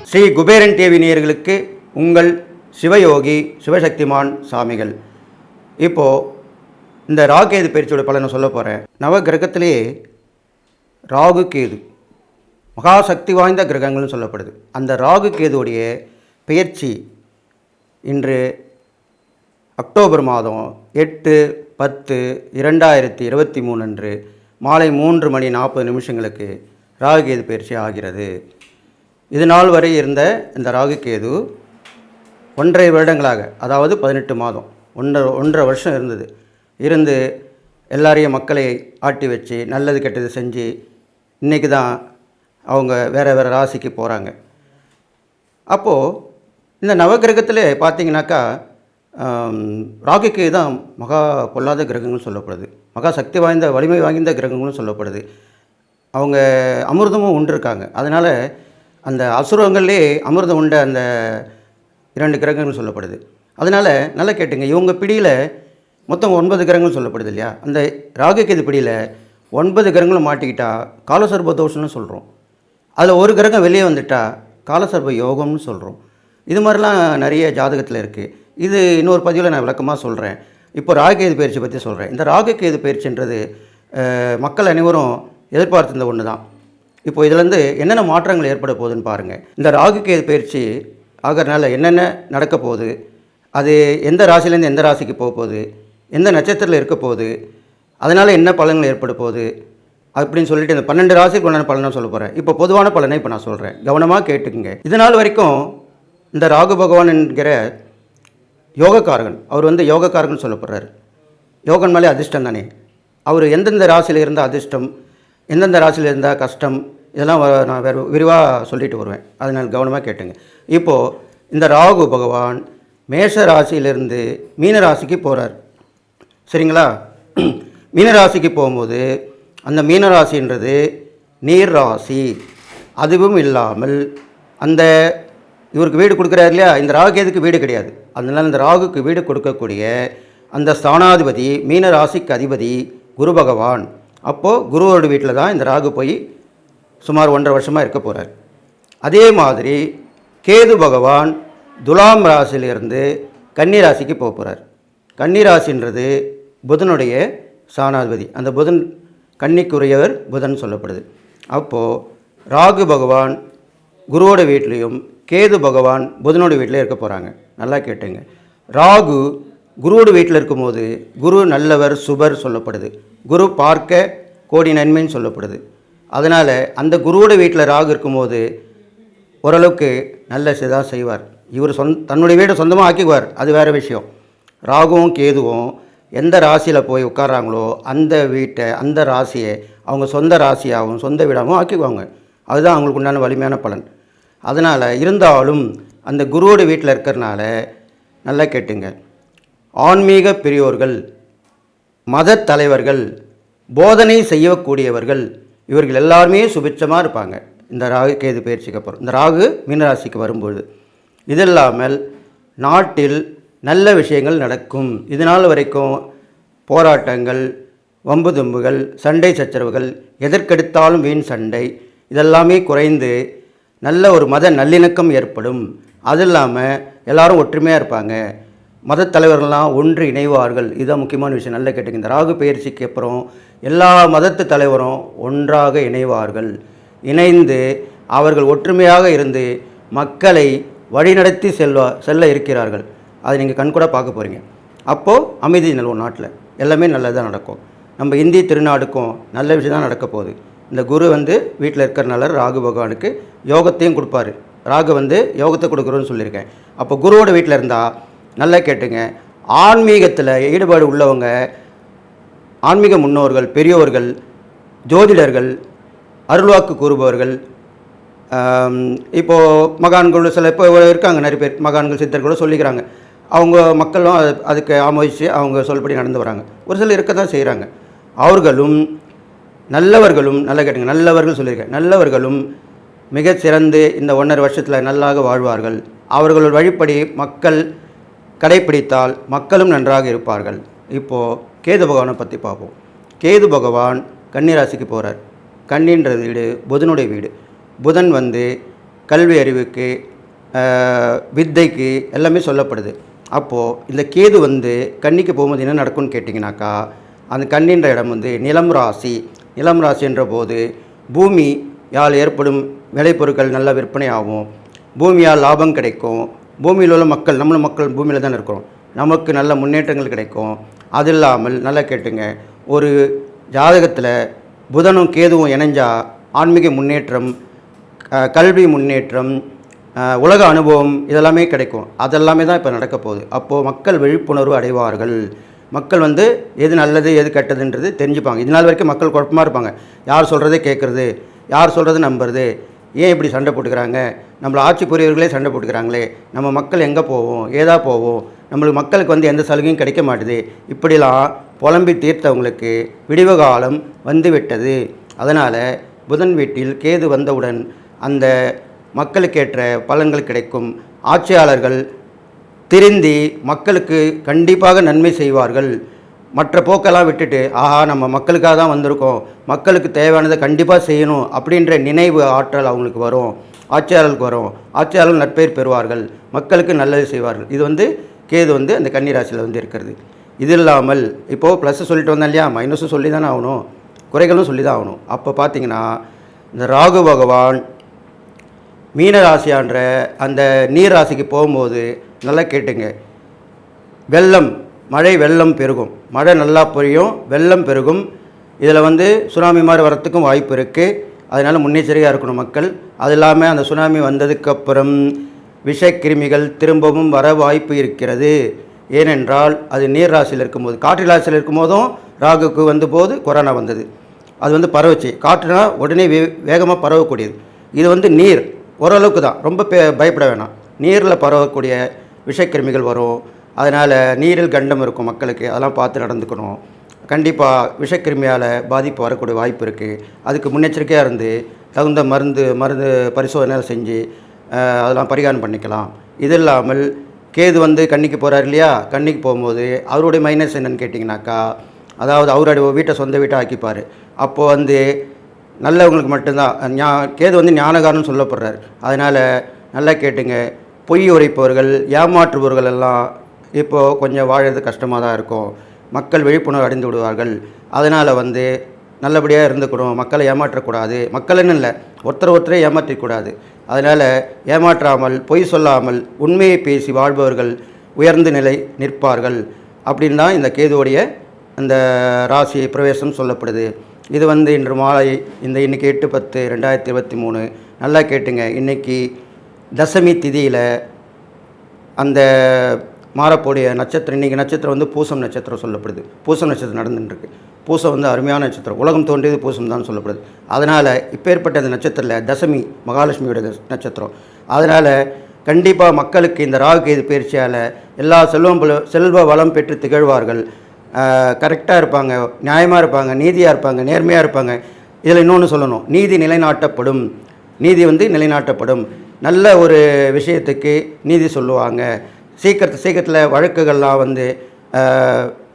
Sri Kuberan TV நேயர்களுக்கு உங்கள் சிவயோகி சிவசக்திமான் சாமிகள். இப்போது இந்த ராகு கேது பயிற்சியோட பலனை சொல்ல போகிறேன். நவ கிரகத்திலேயே ராகு கேது மகாசக்தி வாய்ந்த கிரகங்கள்னு சொல்லப்படுது. அந்த ராகு கேதுவுடைய பெயர்ச்சி இன்று அக்டோபர் மாதம் 8/10/2023 அன்று மாலை 3:40 ராகு கேது பயிற்சி ஆகிறது. இது நாள் வரை இருந்த இந்த ராகு கேது 1.5 வருடங்களாக, அதாவது 18 மாதம், 1.5 வருஷம் இருந்து எல்லாரையும் மக்களை ஆட்டி வச்சு நல்லது கெட்டது செஞ்சு இன்றைக்கி தான் அவங்க வேறு ராசிக்கு போகிறாங்க. அப்போது இந்த நவகிரகத்தில் பார்த்திங்கனாக்கா ராகுக்கு தான் மகா பொல்லாத கிரகங்கள் சொல்லப்படுது, மகா சக்தி வாய்ந்த வலிமை வாய்ந்த கிரகங்களும் சொல்லப்படுது. அவங்க அமிர்தமும் உண்டிருக்காங்க. அதனால் அந்த அசுரங்கள்லே அமிர்தம் உண்ட அந்த 2 கிரகங்கள் சொல்லப்படுது. அதனால் நல்லா கேட்டுங்க, இவங்க பிடியில் மொத்தம் 9 கிரகங்கள் சொல்லப்படுது இல்லையா? அந்த ராகுகேது பிடியில் 9 கிரகங்களும் மாட்டிக்கிட்டால் காலசர்ப தோஷம்னு சொல்கிறோம். அதில் ஒரு கிரகம் வெளியே வந்துட்டால் காலசர்ப யோகம்னு சொல்கிறோம். இது மாதிரிலாம் நிறைய ஜாதகத்தில் இருக்குது. இது இன்னொரு பதிவில் நான் விளக்கமாக சொல்கிறேன். இப்போ ராகுகேது பயிற்சி பற்றி சொல்கிறேன். இந்த ராகுகேது பயிற்சின்றது மக்கள் அனைவரும் எதிர்பார்த்திருந்த ஒன்று தான். இப்போ இதிலேருந்து என்னென்ன மாற்றங்கள் ஏற்பட போகுதுன்னு பாருங்கள். இந்த ராகுகேது பயிற்சி ஆகிறனால என்னென்ன நடக்க போகுது, அது எந்த ராசிலேருந்து எந்த ராசிக்கு போக போகுது, எந்த நட்சத்திரத்தில் இருக்க போகுது, அதனால் என்ன பலன்கள் ஏற்பட போகுது அப்படின்னு சொல்லிட்டு இந்த 12 ராசிக்கு உண்டான பலனை சொல்ல போகிறேன். இப்போ பொதுவான பலனை இப்போ நான் சொல்கிறேன், கவனமாக கேட்டுக்குங்க. இது நாள் வரைக்கும் இந்த ராகு பகவான் என்கிற யோகக்காரகன், அவர் யோகக்காரகன் சொல்லப்படுறாரு. யோகன் மேலே அதிர்ஷ்டம் தானே. அவர் எந்தெந்த ராசியில் இருந்தால் அதிர்ஷ்டம், எந்தெந்த ராசியில் இருந்தால் கஷ்டம், இதெல்லாம் நான் வேறு விரிவாக சொல்லிட்டு வருவேன். அதனால் கவனமாக கேட்டுங்க. இப்போது இந்த ராகு பகவான் மேஷ ராசியிலிருந்து மீன ராசிக்கு போகிறார், சரிங்களா? மீன ராசிக்கு போகும்போது அந்த மீன ராசின்றது நீர் ராசி. அதுவும் இல்லாமல் அந்த இவருக்கு வீடு கொடுக்குறாரு இல்லையா, இந்த ராகுகேதுக்கு வீடு கிடையாது. அதனால் இந்த ராகுக்கு வீடு கொடுக்கக்கூடிய அந்த ஸ்தானாதிபதி மீன ராசிக்கு அதிபதி குரு பகவான். அப்போது குருவோட வீட்டில் தான் இந்த ராகு போய் சுமார் 1.5 வருஷமாக இருக்க போகிறார். அதே மாதிரி கேது பகவான் துலாம் ராசியிலிருந்து கன்னி ராசிக்கு போக போகிறார். கன்னி ராசின்றது புதனுடைய ஸ்தானாதிபதி. அந்த புதன் கன்னிக்குரியவர் புதன் சொல்லப்படுது. அப்போது ராகு பகவான் குருவோட வீட்லேயும் கேது பகவான் புதனோட வீட்டில் இருக்க போகிறாங்க. நல்லா கேட்டுங்க. ராகு குருவோட வீட்டில் இருக்கும்போது குரு நல்லவர் சுபர் சொல்லப்படுது. குரு பார்க்க கோடி நன்மைன்னு சொல்லப்படுது. அதனால் அந்த குருவோட வீட்டில் ராகு இருக்கும்போது ஓரளவுக்கு நல்ல தான் செய்வார். இவர் தன்னுடைய வீட்டை சொந்தமாக ஆக்கிக்குவார், அது வேறு விஷயம். ராகுவும் கேதுவும் எந்த ராசியில் போய் உட்காராங்களோ அந்த வீட்டை, அந்த ராசியை அவங்க சொந்த ராசியாகவும் சொந்த வீடாகவும் ஆக்கிக்குவாங்க. அதுதான் அவங்களுக்கு உண்டான வலிமையான பலன். அதனால் இருந்தாலும் அந்த குருவோட வீட்டில் இருக்கிறனால நல்லா கேட்டுங்க, ஆன்மீக பெரியோர்கள், மத தலைவர்கள், போதனை செய்யக்கூடியவர்கள், இவர்கள் எல்லாருமே சுபிட்சமாக இருப்பாங்க இந்த ராகு கேது பயிற்சிக்கு அப்புறம், இந்த ராகு மீனராசிக்கு வரும்போது. இது இல்லாமல் நாட்டில் நல்ல விஷயங்கள் நடக்கும். இதனால் வரைக்கும் போராட்டங்கள், வம்பு தும்புகள், சண்டை சச்சரவுகள், எதற்கெடுத்தாலும் வீண் சண்டை, இதெல்லாமே குறைந்து நல்ல ஒரு மத நல்லிணக்கம் ஏற்படும். அது இல்லாமல் எல்லாரும் ஒற்றுமையாக இருப்பாங்க, மத தலைவர்கள்லாம் ஒன்று இணைவார்கள். இதுதான் முக்கியமான விஷயம். நல்லா கேட்டுங்க. இந்த ராகு பயிற்சிக்கு அப்புறம் எல்லா மதத்து தலைவரும் ஒன்றாக இணைவார்கள். இணைந்து அவர்கள் ஒற்றுமையாக இருந்து மக்களை வழிநடத்தி செல்ல இருக்கிறார்கள். அதை நீங்கள் கண்கூட பார்க்க போகிறீங்க. அப்போது அமைதி நிலவும் நாட்டில், எல்லாமே நல்லதாக நடக்கும். நம்ம இந்திய திருநாடுக்கும் நல்ல விஷயம் தான் நடக்க போகுது. இந்த குரு வீட்டில் இருக்கிறனால ராகு பகவானுக்கு யோகத்தையும் கொடுப்பாரு. ராகு யோகத்தை கொடுக்குறோன்னு சொல்லியிருக்கேன். அப்போ குருவோட வீட்டில் இருந்தால் நல்லா கேட்டுங்க, ஆன்மீகத்தில் ஈடுபாடு உள்ளவங்க, ஆன்மீக முன்னோர்கள், பெரியோர்கள், ஜோதிடர்கள், அருள்வாக்கு கூறுபவர்கள், இப்போது மகான்கள் சில இப்போ இருக்காங்க நிறைய பேர், மகான்கள் சித்தர்களோட சொல்லிக்கிறாங்க. அவங்க மக்களும் அதுக்கு ஆமோதித்து அவங்க சொல்படி நடந்து வராங்க. ஒரு சிலர் இருக்க தான் செய்கிறாங்க. அவர்களும் நல்லவர்களும், நல்லா கேட்டுங்க, நல்லவர்கள் சொல்லியிருக்கேன், நல்லவர்களும் மிக சிறந்து இந்த 1.5 வருஷத்தில் நல்லாக வாழ்வார்கள். அவர்கள் வழிப்படி மக்கள் கடைப்பிடித்தால் மக்களும் நன்றாக இருப்பார்கள். இப்போது கேது பகவானை பற்றி பார்ப்போம். கேது பகவான் கன்னிராசிக்கு போகிறார். கன்னின்ற வீடு புதனுடைய வீடு. புதன் வந்து கல்வி அறிவுக்கு, வித்தைக்கு எல்லாமே சொல்லப்படுது. அப்போது இந்த கேது வந்து கன்னிக்கு போகும்போது என்ன நடக்கும்னு கேட்டிங்கனாக்கா, அந்த கன்னின்ற இடம் வந்து நிலம் ராசி. நிலம் ராசின்ற போது பூமியால் ஏற்படும் விளைபொருட்கள் நல்ல விற்பனை ஆகும், பூமியால் லாபம் கிடைக்கும், பூமியில் உள்ள மக்கள், நம்மளும் மக்கள் பூமியில் தான் இருக்கிறோம், நமக்கு நல்ல முன்னேற்றங்கள் கிடைக்கும். அது இல்லாமல் நல்லா கேட்டுங்க, ஒரு ஜாதகத்தில் புதனும் கேதுவும் இணைஞ்சால் ஆன்மீக முன்னேற்றம், கல்வி முன்னேற்றம், உலக அனுபவம் இதெல்லாமே கிடைக்கும். அதெல்லாமே தான் இப்போ நடக்க போகுது. அப்போது மக்கள் விழிப்புணர்வு அடைவார்கள். மக்கள் வந்து எது நல்லது எது கெட்டதுன்றது தெரிஞ்சுப்பாங்க. இது நாள் வரைக்கும் மக்கள் குழப்பமாக இருப்பாங்க. யார் சொல்கிறதே கேட்குறது, யார் சொல்கிறது நம்புறது, ஏன் இப்படி சண்டை போட்டுக்கிறாங்க, நம்மளை ஆட்சி புரியவர்களே சண்டை போட்டுக்கிறாங்களே, நம்ம மக்கள் எங்கே போவோம், ஏதா போவோம், நம்மளுக்கு மக்களுக்கு வந்து எந்த சலுகையும் கிடைக்க மாட்டுது, இப்படிலாம் புலம்பி தீர்த்தவங்களுக்கு விடிவு காலம் வந்து விட்டது. அதனால் புதன் வீட்டில் கேது வந்தவுடன் அந்த மக்களுக்கேற்ற பலன்கள் கிடைக்கும். ஆட்சியாளர்கள் திருந்தி மக்களுக்கு கண்டிப்பாக நன்மை செய்வார்கள். மற்ற போக்கெல்லாம் விட்டுட்டு, ஆஹா நம்ம மக்களுக்காக தான் வந்திருக்கோம், மக்களுக்கு தேவையானதை கண்டிப்பாக செய்யணும் அப்படின்ற நினைவு ஆற்றல் அவங்களுக்கு வரும், ஆட்சியாளர்களுக்கு வரும். ஆட்சியாளர்கள் நற்பெயர் பெறுவார்கள், மக்களுக்கு நல்லது செய்வார்கள். இது வந்து கேது வந்து அந்த கன்னிராசியில் வந்து இருக்கிறது. இது இல்லாமல் இப்போது ப்ளஸ்ஸு சொல்லிட்டு வந்தேன் இல்லையா, மைனஸும் சொல்லி தானே ஆகணும், குறைகளும் சொல்லி தான் ஆகணும். அப்போ பார்த்திங்கன்னா இந்த ராகு பகவான் மீன ராசியான்ற அந்த நீர் ராசிக்கு போகும்போது நல்லா கேட்டுங்க, வெள்ளம், மழை வெள்ளம் பெருகும், மழை நல்லா பொழியும், வெள்ளம் பெருகும். இதில் வந்து சுனாமி மாதிரி வரத்துக்கும் வாய்ப்பு இருக்குது. அதனால் முன்னெச்சரிக்கையாக இருக்கணும் மக்கள். அது இல்லாமல் அந்த சுனாமி வந்ததுக்கப்புறம் விஷக்கிருமிகள் திரும்பவும் வர வாய்ப்பு இருக்கிறது. ஏனென்றால் அது நீர் ராசியில் இருக்கும்போது, காற்று ராசியில் இருக்கும்போதும் ராகுக்கு வந்த போது கொரோனா வந்தது. அது வந்து பரவச்சு. காற்றுனா உடனே வேகமாக பரவக்கூடியது. இது வந்து நீர் ஓரளவுக்கு தான், ரொம்ப பயப்பட வேணாம். நீரில் பரவக்கூடிய விஷக்கிருமிகள் வரும். அதனால் நீரில் கண்டம் இருக்கும் மக்களுக்கு, அதெல்லாம் பார்த்து நடந்துக்கணும். கண்டிப்பாக விஷக்கிருமியால் பாதிப்பு வரக்கூடிய வாய்ப்பு இருக்குது. அதுக்கு முன்னெச்சரிக்கையாக இருந்து தகுந்த மருந்து பரிசோதனை செஞ்சு அதெல்லாம் பரிகாரம் பண்ணிக்கலாம். இது இல்லாமல் கேது வந்து கன்னிக்கு போகிறார் இல்லையா, கன்னிக்கு போகும்போது அவருடைய மைனஸ் என்னென்னு கேட்டிங்கனாக்கா, அதாவது அவருடைய வீட்டை சொந்த வீட்டை ஆக்கிப்பார். அப்போது வந்து நல்லவங்களுக்கு மட்டும்தான் கேது வந்து ஞானகாரன்னு சொல்லப்படுறார். அதனால் நல்லா கேட்டுங்க, பொய் உரைப்பவர்கள், ஏமாற்றுபவர்கள் எல்லாம் இப்போது கொஞ்சம் வாழறது கஷ்டமாக தான் இருக்கும். மக்கள் விழிப்புணர்வு அடைந்து விடுவார்கள். அதனால் வந்து நல்லபடியாக இருந்துக்கணும், மக்களை ஏமாற்றக்கூடாது. மக்கள்னு இல்லை, ஒருத்தரை ஏமாற்றக்கூடாது. அதனால் ஏமாற்றாமல், பொய் சொல்லாமல், உண்மையை பேசி வாழ்பவர்கள் உயர்ந்த நிலை நிற்பார்கள். அப்படின்னு தான் இந்த கேதுவோடைய அந்த ராசி பிரவேசம் சொல்லப்படுது. இது வந்து இன்று மாலை இன்றைக்கி 8/10/2023 நல்லா கேட்டுங்க. இன்றைக்கி தசமி திதியில் அந்த மாறக்கூடிய நட்சத்திரம், இன்றைக்கி நட்சத்திரம் வந்து பூசம் நட்சத்திரம் சொல்லப்படுது. பூசம் நட்சத்திரம் நடந்துட்டுருக்கு. பூசம் வந்து அருமையான நட்சத்திரம், உலகம் தோன்றியது பூசம் தான் சொல்லப்படுது. அதனால் இப்போ ஏற்பட்ட அந்த நட்சத்திரத்தில் தசமி மகாலட்சுமியோட நட்சத்திரம். அதனால் கண்டிப்பாக மக்களுக்கு இந்த ராகு கேது பயிற்சியால் எல்லா செல்வ வளம் பெற்று திகழ்வார்கள். கரெக்டாக இருப்பாங்க, நியாயமாக இருப்பாங்க, நீதியாக இருப்பாங்க, நேர்மையாக இருப்பாங்க. இதில் இன்னொன்று சொல்லணும், நீதி நிலைநாட்டப்படும். நீதி வந்து நிலைநாட்டப்படும். நல்ல ஒரு விஷயத்துக்கு நீதி சொல்லுவாங்க. சீக்கிரத்தில் வழக்குகள்லாம் வந்து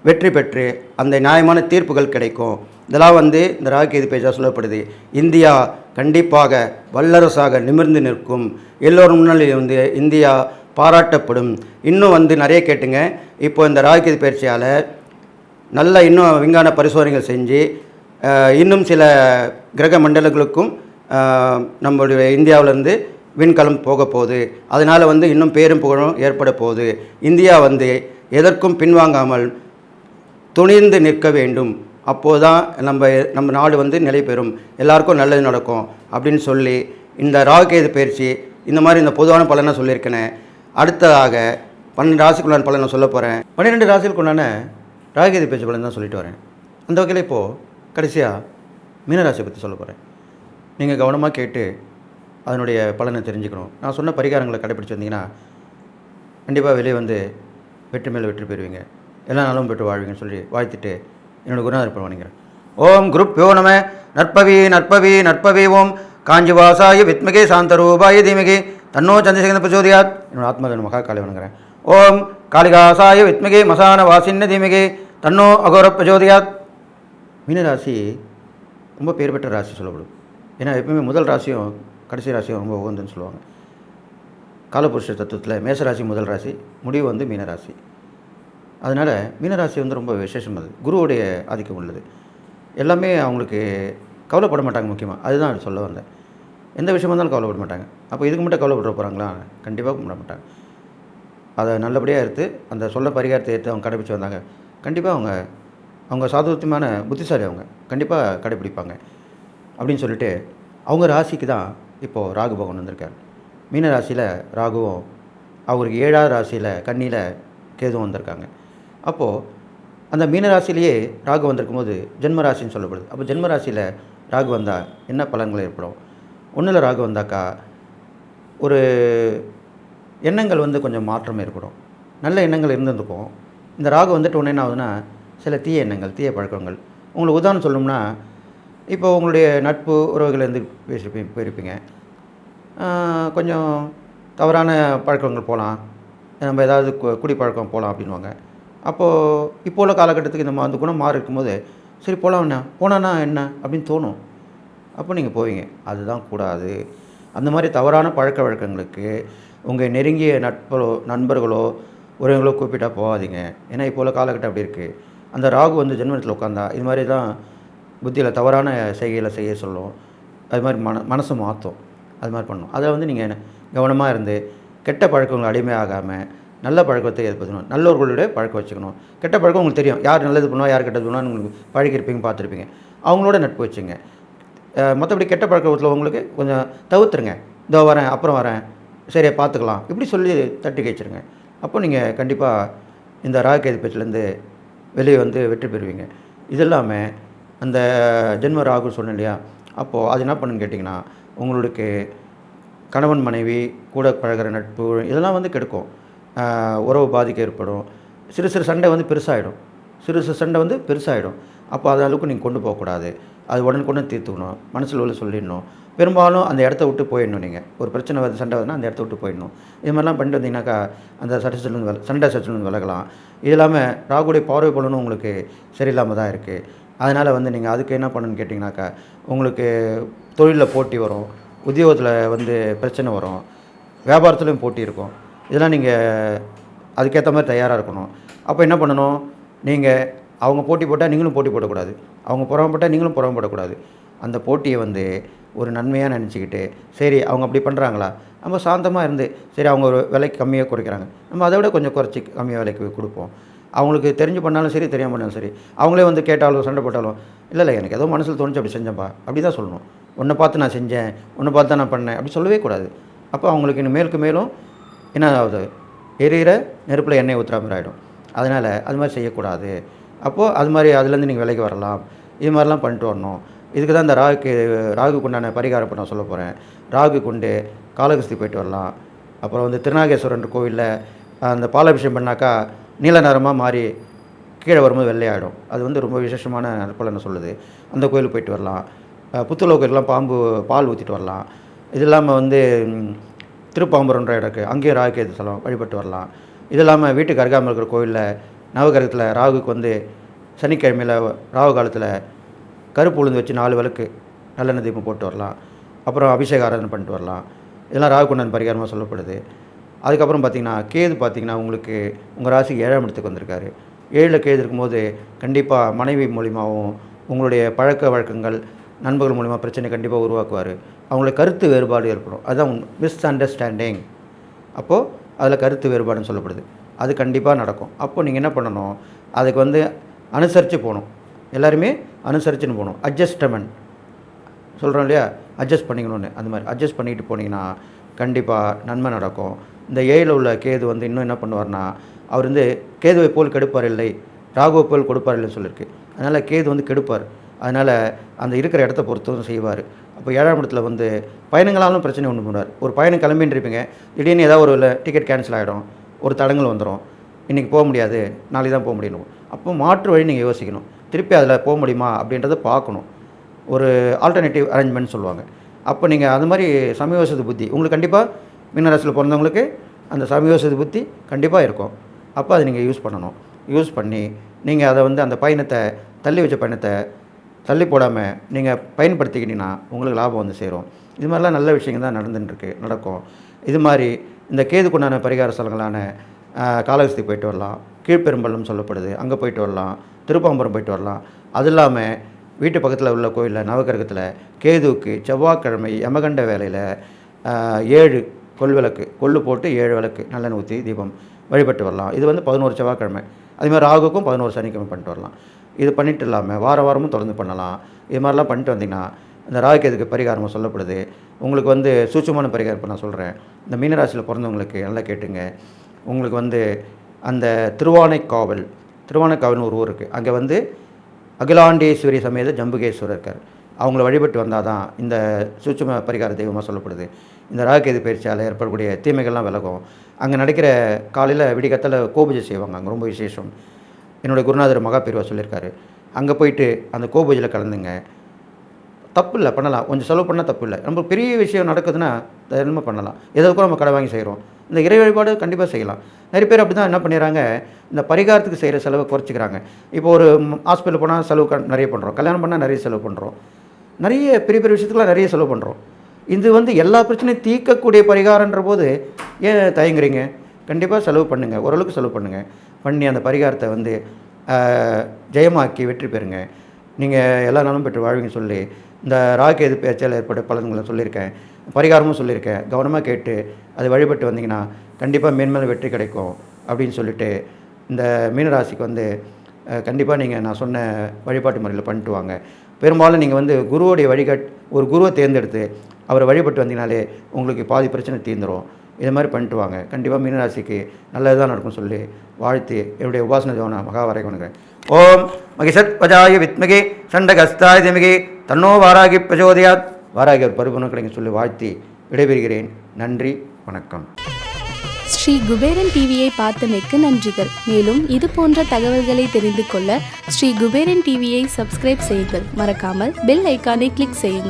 வெற்றி பெற்று அந்த நியாயமான தீர்ப்புகள் கிடைக்கும். இதெல்லாம் வந்து இந்த ராகு கேது பேஜாக சொல்லப்படுது. இந்தியா கண்டிப்பாக வல்லரசாக நிமிர்ந்து நிற்கும். எல்லோரும் முன்னிலையில் வந்து இந்தியா பாராட்டப்படும். இன்னும் வந்து நிறைய கேட்டுங்க. இப்போ இந்த ராகு கேது பயிற்சியால் நல்ல இன்னும் விஞ்ஞான பரிசோதனைகள் செஞ்சு இன்னும் சில கிரக மண்டலங்களுக்கும் நம்மளுடைய இந்தியாவிலேருந்து விண்கலம் போக போகுது. அதனால் வந்து இன்னும் பேரும் புகழும் ஏற்பட போகுது. இந்தியா வந்து எதற்கும் பின்வாங்காமல் துணிந்து நிற்க வேண்டும். அப்போது தான் நம்ம நாடு வந்து நிலை பெறும், எல்லாருக்கும் நல்லது நடக்கும் அப்படின்னு சொல்லி இந்த ராகு கேது பயிற்சி இந்த மாதிரி இந்த பொதுவான பலனை சொல்லியிருக்கேன். அடுத்ததாக 12 ராசிக்குள்ளான பலனை சொல்ல போகிறேன். 12 ராசிக்குள்ளான ராகு கேது பயிற்சி பலன் தான் சொல்லிட்டு வரேன். அந்த வகையில் இப்போது கடைசியாக மீனராசியை பற்றி சொல்ல போகிறேன். நீங்கள் கவனமாக கேட்டு அதனுடைய பலனை தெரிஞ்சுக்கணும். நான் சொன்ன பரிகாரங்களை கடைப்பிடிச்சு வந்தீங்கன்னா கண்டிப்பாக வெளியே வந்து வெற்றி மேலே வெற்றி பெறுவீங்க, எல்லா நாளும் பெற்று வாழ்வீங்கன்னு சொல்லி வாழ்த்துட்டு என்னோடய குருநாதர் வணங்குகிறேன். ஓம் குருப்யோ நம. நற்பவி நற்பவி நற்பவி. ஓம் காஞ்சிவாசாய வித்மகே சாந்தரூபாய தீமகே தன்னோ சந்திரசேகர பிரச்சோதயாத். என்னோட ஆத்மதன் மகா காளி வணங்குகிறேன். ஓம் காளிகாசாய வித்மகே மசான வாசின்ன தீமகே தன்னோ அகோர பிரச்சோதயாத். மீனராசி ரொம்ப பேர் பெற்ற ராசி சொல்லப்படும். ஏன்னா எப்பவுமே முதல் ராசியும் கடைசி ராசியும் ரொம்ப உகந்துன்னு சொல்லுவாங்க. காலபுருஷ தத்துவத்தில் மேசராசி முதல் ராசி, முடிவு வந்து மீனராசி. அதனால் மீனராசி வந்து ரொம்ப விசேஷம். அது குருவுடைய ஆதிக்கம் உள்ளது. எல்லாமே அவங்களுக்கு கவலைப்பட மாட்டாங்க. முக்கியமாக அதுதான் அது சொல்ல வந்தேன். எந்த விஷயமா இருந்தாலும் கவலைப்பட மாட்டாங்க. அப்போ இதுக்கு மட்டும் கவலைப்பட போகிறாங்களா? கண்டிப்பாக பண்ண மாட்டாங்க. அதை நல்லபடியாக எடுத்து அந்த சொல்ல பரிகாரத்தை எடுத்து அவங்க கடைப்பிடிச்சு வந்தாங்க. கண்டிப்பாக அவங்க சாதுரியமான புத்திசாலி. அவங்க கண்டிப்பாக கடைப்பிடிப்பாங்க அப்படின்னு சொல்லிட்டு அவங்க ராசிக்கு தான் இப்போது ராகு பகவான் வந்திருக்கார். மீன ராசியில் ராகுவும், அவருக்கு 7ஆவது ராசியில் கன்னியில் கேதுவும் வந்திருக்காங்க. அப்போது அந்த மீன ராசியிலேயே ராகு வந்திருக்கும் போது ஜென்ம ராசின்னு சொல்லப்படுது. அப்போ ஜென்ம ராசியில் ராகு வந்தால் என்ன பலன்கள் ஏற்படும்? ஒன்றில் ராகு வந்தாக்கா ஒரு எண்ணங்கள் வந்து கொஞ்சம் மாற்றம் ஏற்படும். நல்ல எண்ணங்கள் இருந்திருக்கும். இந்த ராகு வந்துட்டு ஒன்று என்ன ஆகுதுன்னா, சில தீய எண்ணங்கள், தீய பழக்கங்கள். உங்களுக்கு உதாரணம் சொல்லணும்னா, இப்போ உங்களுடைய நட்பு உறவுகள்லேருந்து போயிருப்பீங்க. கொஞ்சம் தவறான பழக்கங்கள் போகலாம், நம்ம ஏதாவது குடிப்பழக்கம் போகலாம் அப்படின்வாங்க. அப்போது இப்போ உள்ள காலகட்டத்துக்கு நம்ம அந்த குணம் மாறி இருக்கும்போது, சரி போனான்னா என்ன அப்படின்னு தோணும். அப்போ நீங்கள் போவீங்க. அதுதான் கூடாது. அந்த மாதிரி தவறான பழக்க வழக்கங்களுக்கு உங்கள் நெருங்கிய நண்பர்களோ உறவுகளோ கூப்பிட்டா போகாதீங்க. ஏன்னா இப்போ உள்ள காலகட்டம் அப்படி இருக்குது. அந்த ராகு வந்து ஜென்மத்தில் உட்காந்தா இது மாதிரி தான் புத்தியில் தவறான செய்கைகளை செய்ய சொல்லும். அது மாதிரி மனசை மாற்றும். அது மாதிரி பண்ணணும். அதை வந்து நீங்கள் கவனமாக இருந்து கெட்ட பழக்கங்கள் அடிமையாகாமல் நல்ல பழக்கத்தை ஏற்படுத்தணும். நல்லவர்களுடைய பழக்கம் வச்சுக்கணும். கெட்ட பழக்கம் உங்களுக்கு தெரியும். யார் நல்லது பண்ணுவா, யார் கெட்டது பண்ணுவான்னு உங்களுக்கு பழகிருப்பீங்க, பார்த்துருப்பீங்க. அவங்களோட நட்பு வச்சுங்க. மற்றபடி கெட்ட பழக்கத்தில் உங்களுக்கு கொஞ்சம் தவிர்த்துருங்க. இதோ வரேன், அப்புறம் வரேன், சரியா பார்த்துக்கலாம், இப்படி சொல்லி தட்டி கழிச்சிருங்க. அப்போ நீங்கள் கண்டிப்பாக இந்த ராகு கேது பேச்சிலேருந்து வெளியே வந்து வெற்றி பெறுவீங்க. இது இல்லாமல் அந்த ஜென்ம ராகு சொன்னேன் இல்லையா, அப்போது அது என்ன பண்ணுன்னு கேட்டிங்கன்னா, உங்களுக்கு கணவன் மனைவி கூட பழகிற நட்பு இதெல்லாம் வந்து கெடுக்கும். உறவு பாதிக்க ஏற்படும். சிறு சிறு சண்டை வந்து பெருசாகிடும். அப்போ அது அளவுக்கு நீங்கள் கொண்டு போகக்கூடாது. அது உடனுக்குடன் தீர்த்துக்கணும். மனசில் உள்ள சொல்லிடணும். பெரும்பாலும் அந்த இடத்த விட்டு போயிடணும். நீங்கள் ஒரு பிரச்சனை வருது, சண்டை வருதுன்னா அந்த இடத்த விட்டு போயிடணும். இது மாதிரிலாம் பண்ணிட்டு வந்தீங்கன்னாக்கா அந்த சண்டை சச்சலேருந்து விலகலாம். இது இல்லாமல் ராகுடைய பார்வை பலனும் உங்களுக்கு சரியில்லாமல் தான் இருக்குது. அதனால் வந்து நீங்கள் அதுக்கு என்ன பண்ணணுன்னு கேட்டிங்கனாக்கா, உங்களுக்கு தொழிலில் போட்டி வரும், உத்தியோகத்தில் வந்து பிரச்சனை வரும், வியாபாரத்துலேயும் போட்டி இருக்கும். இதெல்லாம் நீங்கள் அதுக்கேற்ற மாதிரி தயாராக இருக்கணும். அப்போ என்ன பண்ணணும், நீங்கள் அவங்க போட்டி போட்டால் நீங்களும் போட்டி போடக்கூடாது, அவங்க புறம்பட்டால் நீங்களும் புறம்படக்கூடாது. அந்த போட்டியை வந்து ஒரு நன்மையாக நினச்சிக்கிட்டு, சரி அவங்க அப்படி பண்ணுறாங்களா, நம்ம சாந்தமாக இருந்து, சரி அவங்க ஒரு விலைக்கு கம்மியாக குறைக்கிறாங்க, நம்ம அதை விட கொஞ்சம் குறைச்சி கம்மியாக விலைக்கு கொடுப்போம். அவங்களுக்கு தெரிஞ்சு பண்ணாலும் சரி, தெரியாமல் பண்ணாலும் சரி. அவங்களே வந்து கேட்டாலும் சண்டை போட்டாலும், இல்லை எனக்கு ஏதோ மனசில் தோணுச்சு அப்படி செஞ்சேன்ப்பா, அப்படி தான் சொல்லணும். உன்னை பார்த்து நான் செஞ்சேன், உன்னை பார்த்து தான் நான் பண்ணேன், அப்படி சொல்லவே கூடாது. அப்போ அவங்களுக்கு இன்னும் மேலுக்கு மேலும் என்ன ஆகுது, எரியிற நெருப்பில் எண்ணெய் ஊற்றுற மாதிரி ஆகிடும். அதனால் அது மாதிரி செய்யக்கூடாது. அப்போது அது மாதிரி அதுலேருந்து நீங்கள் விலைக்கு வரலாம். இது மாதிரிலாம் பண்ணிட்டு வரணும். இதுக்கு தான் இந்த ராகுக்கு உண்டான பரிகாரம் நான் சொல்ல போகிறேன். ராகு கொண்டு காளகஸ்தி போயிட்டு வரலாம். அப்புறம் வந்து திருநாகேஸ்வரன் கோவிலில் அந்த பாலாபிஷேகம் பண்ணாக்கா நீல நிறமாக மாறி கீழே வரும்போது வெள்ளையாகிடும். அது வந்து ரொம்ப விசேஷமான நற்பலனை சொல்லுது. அந்த கோயிலுக்கு போயிட்டு வரலாம். புத்துலோக கோயிலெலாம் பால் ஊற்றிட்டு வரலாம். இது இல்லாமல் வந்து திருப்பாம்புரன்ற இடம் இருக்குது, அங்கேயும் ராகு கேது ஸ்தலம் வழிபட்டு வரலாம். இது இல்லாமல் வீட்டுக்கு அருகாமல் இருக்கிற கோவிலில் நவகிரகத்தில் ராகுக்கு வந்து சனிக்கிழமையில் ராகு காலத்தில் கருப்பு உளுந்து வச்சு 4 விளக்கு நல்லெண்ணெய் தீபம் போட்டு வரலாம். அப்புறம் அபிஷேக ஆராதனை பண்ணிட்டு வரலாம். இதெல்லாம் ராகு கொண்டான் பரிகாரமாக சொல்லப்படுது. அதுக்கப்புறம் பார்த்திங்கன்னா கேது பார்த்திங்கன்னா உங்களுக்கு உங்கள் ராசிக்கு 7ஆம் இடத்துக்கு வந்திருக்காரு. 7ல் கேது இருக்கும்போது கண்டிப்பாக மனைவி மூலிமாவும் உங்களுடைய பழக்க வழக்கங்கள் நண்பர்கள் மூலிமா பிரச்சனை கண்டிப்பாக உருவாக்குவார். அவங்களுக்கு கருத்து வேறுபாடு ஏற்படும். அதுதான் மிஸ் அண்டர்ஸ்டாண்டிங். அப்போது அதில் கருத்து வேறுபாடுன்னு சொல்லப்படுது. அது கண்டிப்பாக நடக்கும். அப்போது நீங்கள் என்ன பண்ணணும், அதுக்கு வந்து அனுசரித்து போகணும். எல்லாருமே அனுசரிச்சுன்னு போகணும். அட்ஜஸ்ட்மெண்ட் சொல்கிறோம் இல்லையா, அட்ஜஸ்ட் பண்ணிக்கணும்னு. அந்த மாதிரி அட்ஜஸ்ட் பண்ணிக்கிட்டு போனீங்கன்னா கண்டிப்பாக நன்மை நடக்கும். இந்த 7ல் உள்ள கேது வந்து இன்னும் என்ன பண்ணுவார்னா, அவர் வந்து கேதுவை போல் கெடுப்பார் இல்லை, ராகுவை போல் கொடுப்பார் இல்லைன்னு சொல்லியிருக்கு. அதனால் கேது வந்து கெடுப்பார். அதனால் அந்த இருக்கிற இடத்த பொறுத்தும் செய்வார். அப்போ 7ஆம் இடத்துல வந்து பயணங்களாலும் பிரச்சனை ஒன்று பண்ணுவார். ஒரு பயணம் கிளம்பின்னு இருப்பீங்க, திடீர்னு ஏதாவது ஒரு டிக்கெட் கேன்சல் ஆகிடும், ஒரு தடங்கள் வந்துடும், இன்றைக்கி போக முடியாது, நாளைக்கு தான் போக முடியணும். அப்போ மாற்று வழி நீங்கள் யோசிக்கணும். திருப்பி அதில் போக முடியுமா அப்படின்றத பார்க்கணும். ஒரு ஆல்டர்னேட்டிவ் அரேஞ்ச்மெண்ட் சொல்லுவாங்க. அப்போ நீங்கள் அது மாதிரி சமயோசித புத்தி உங்களுக்கு கண்டிப்பாக மீனராசியில் பிறந்தவங்களுக்கு அந்த சமயோசித புத்தி கண்டிப்பாக இருக்கும். அப்போ அதை நீங்கள் யூஸ் பண்ணணும். யூஸ் பண்ணி நீங்கள் அதை வந்து அந்த பயணத்தை தள்ளி வச்ச பயணத்தை தள்ளி போடாமல் நீங்கள் பயன்படுத்திக்கிட்டீங்கன்னா உங்களுக்கு லாபம் வந்து சேரும். இது மாதிரிலாம் நல்ல விஷயங்கள் தான் நடக்கும். இது மாதிரி இந்த கேதுக்குண்டான பரிகார ஸ்தலங்களான காளஹஸ்தி போயிட்டு வரலாம், கீழ்பெரும்பள்ளம் சொல்லப்படுது, அங்கே போயிட்டு வரலாம், திருப்பாம்பரம் போயிட்டு வரலாம். அது இல்லாமல் வீட்டு பக்கத்தில் உள்ள கோயிலில் நவகிரகத்தில் கேதுவுக்கு செவ்வாய்க்கிழமை யமகண்ட வேலையில் 7 கொள்ளு போட்டு 7 விளக்கு நல்லெண்ணெய் ஊற்றி தீபம் வழிபட்டு வரலாம். இது வந்து 11 செவ்வாய்க்கிழமை. அதேமாதிரி ராகுக்கும் 11 சனிக்கிழமை பண்ணிட்டு வரலாம். இது பண்ணிட்டு இல்லாமல் வாரமும் தொடர்ந்து பண்ணலாம். இது மாதிரிலாம் பண்ணிட்டு வந்தீங்கன்னா இந்த ராகுகேதுக்கு பரிகாரமாக சொல்லப்படுது. உங்களுக்கு வந்து சூட்சமான பரிகாரம் இப்போ நான் சொல்கிறேன். இந்த மீனராசியில் பிறந்தவங்களுக்கு நல்லா கேட்டுங்க. உங்களுக்கு வந்து அந்த திருவானைக்காவல்னு ஒரு ஊர் இருக்குது. அங்கே வந்து அகிலாண்டேஸ்வரி சமேத ஜம்புகேஸ்வரர் இருக்கார். அவங்கள வழிபட்டு வந்தால் தான் இந்த சூட்சும பரிகார தெய்வமாக சொல்லப்படுது. இந்த ராகுகேது பயிற்சியால் ஏற்படக்கூடிய தீமைகள்லாம் விலகும். அங்கே நடக்கிற காலையில் விடிகத்தில் கோபூஜை செய்வாங்க. அங்கே ரொம்ப விசேஷம். என்னுடைய குருநாதர் மகாபெரிவா சொல்லியிருக்காரு. அங்கே போயிட்டு அந்த கோபூஜையில் கலந்துங்க. தப்பு இல்லை, பண்ணலாம். கொஞ்சம் செலவு பண்ணால் தப்பு இல்லை. நம்ம பெரிய விஷயம் நடக்குதுன்னா தைரியமாக பண்ணலாம். எதற்கும் நம்ம கடை வாங்கி செய்கிறோம். இந்த இறை வழிபாடு கண்டிப்பாக செய்யலாம். நிறைய பேர் அப்படி தான் என்ன பண்ணிடுறாங்க, இந்த பரிகாரத்துக்கு செய்கிற செலவை குறைச்சிக்கிறாங்க. இப்போ ஒரு ஹாஸ்பிட்டல் போனால் செலவு நிறைய பண்ணுறோம், கல்யாணம் பண்ணால் நிறைய செலவு பண்ணுறோம், நிறைய பெரிய பெரிய விஷயத்துக்குலாம் நிறைய செலவு பண்ணுறோம். இது வந்து எல்லா பிரச்சனையும் தீர்க்கக்கூடிய பரிகாரன்ற போது ஏன் தயங்குறீங்க? கண்டிப்பாக செலவு பண்ணுங்கள், ஓரளவுக்கு செலவு பண்ணுங்கள். பண்ணி அந்த பரிகாரத்தை வந்து ஜெயமாக்கி வெற்றி பெறுங்க. நீங்கள் எல்லா நாளும் பெற்று வாழ்வீங்கன்னு சொல்லி இந்த ராகுகேது பேச்சால் ஏற்பட்ட பலன்களை சொல்லியிருக்கேன், பரிகாரமும் சொல்லியிருக்கேன். கவனமாக கேட்டு அதை வழிபட்டு வந்தீங்கன்னா கண்டிப்பாக மேன்மேலும் வெற்றி கிடைக்கும் அப்படின்னு சொல்லிட்டு இந்த மீனராசிக்கு வந்து கண்டிப்பாக நீங்கள் நான் சொன்ன வழிபாட்டு முறையில் பண்ணிட்டு வாங்க. பெரும்பாலும் நீங்கள் வந்து குருவோடைய ஒரு குருவை தேர்ந்தெடுத்து அவரை வழிபட்டு வந்தீங்கனாலே உங்களுக்கு பாதி பிரச்சனை தீர்ந்துடும். இது மாதிரி பண்ணிட்டு வாங்க. கண்டிப்பாக மீனராசிக்கு நல்லது தான் நடக்கும் சொல்லி வாழ்த்து என்னுடைய உபாசன ஜோன மகாவாரை கொண்டுக்கிறேன். ஓம் மகிஷத் பஜாய வித்மகே சண்டகஸ்தாய திமகே தன்னோ வாராகி பிரச்சோதயாத். வாராகி ஒரு பரிபூர்ணம் கிடைக்கும் சொல்லி வாழ்த்தி விடைபெறுகிறேன். நன்றி, வணக்கம். ஸ்ரீ குபேரன் டிவியை பார்த்தமைக்கு நன்றிகள். மேலும் இது போன்ற தகவல்களை தெரிந்து கொள்ள ஸ்ரீ குபேரன் டிவியை சப்ஸ்கிரைப் செய்யுங்கள். மறக்காமல் பெல் ஐக்கானை கிளிக் செய்யுங்கள்.